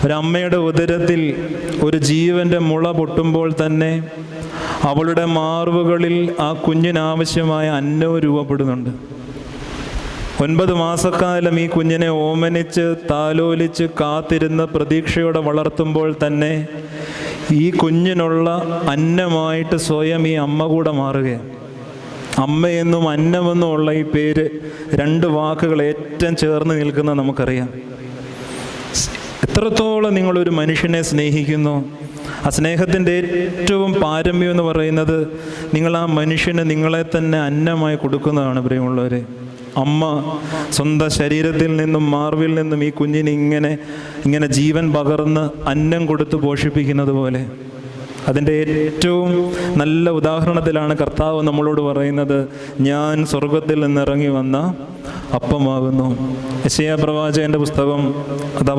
ഒരമ്മയുടെ ഉദരത്തിൽ ഒരു ജീവൻ്റെ മുള പൊട്ടുമ്പോൾ തന്നെ അവളുടെ മാർവുകളിൽ ആ കുഞ്ഞിനാവശ്യമായ അന്നവും രൂപപ്പെടുന്നുണ്ട്. 9 മാസക്കാലം ഈ കുഞ്ഞിനെ ഓമനിച്ച് താലോലിച്ച് കാത്തിരുന്ന് പ്രതീക്ഷയോടെ വളർത്തുമ്പോൾ തന്നെ ഈ കുഞ്ഞിനുള്ള അന്നമായിട്ട് സ്വയം ഈ അമ്മ കൂടെ മാറുകയാണ്. അമ്മയെന്നും അന്നമെന്നും ഉള്ള ഈ പേര്, 2 വാക്കുകൾ ഏറ്റവും ചേർന്ന് നിൽക്കുന്ന നമുക്കറിയാം. എത്രത്തോളം നിങ്ങളൊരു മനുഷ്യനെ സ്നേഹിക്കുന്നു, ആ സ്നേഹത്തിൻ്റെ ഏറ്റവും പാരമ്യം എന്ന് പറയുന്നത് നിങ്ങൾ ആ മനുഷ്യന് നിങ്ങളെ തന്നെ അന്നമായി കൊടുക്കുന്നതാണ്. പ്രിയമുള്ളവരെ, അമ്മ സ്വന്തം ശരീരത്തിൽ നിന്നും മാർവിൽ നിന്നും ഈ കുഞ്ഞിന് ഇങ്ങനെ ജീവൻ പകർന്ന് അന്നം കൊടുത്ത് പോഷിപ്പിക്കുന്നത് പോലെ, അതിൻ്റെ ഏറ്റവും നല്ല ഉദാഹരണത്തിലാണ് കർത്താവ് നമ്മളോട് പറയുന്നത്, ഞാൻ സ്വർഗത്തിൽ നിന്നിറങ്ങി വന്ന അപ്പമാകുന്നു. യെശയ്യാ പ്രവാചകന്റെ പുസ്തകം അത്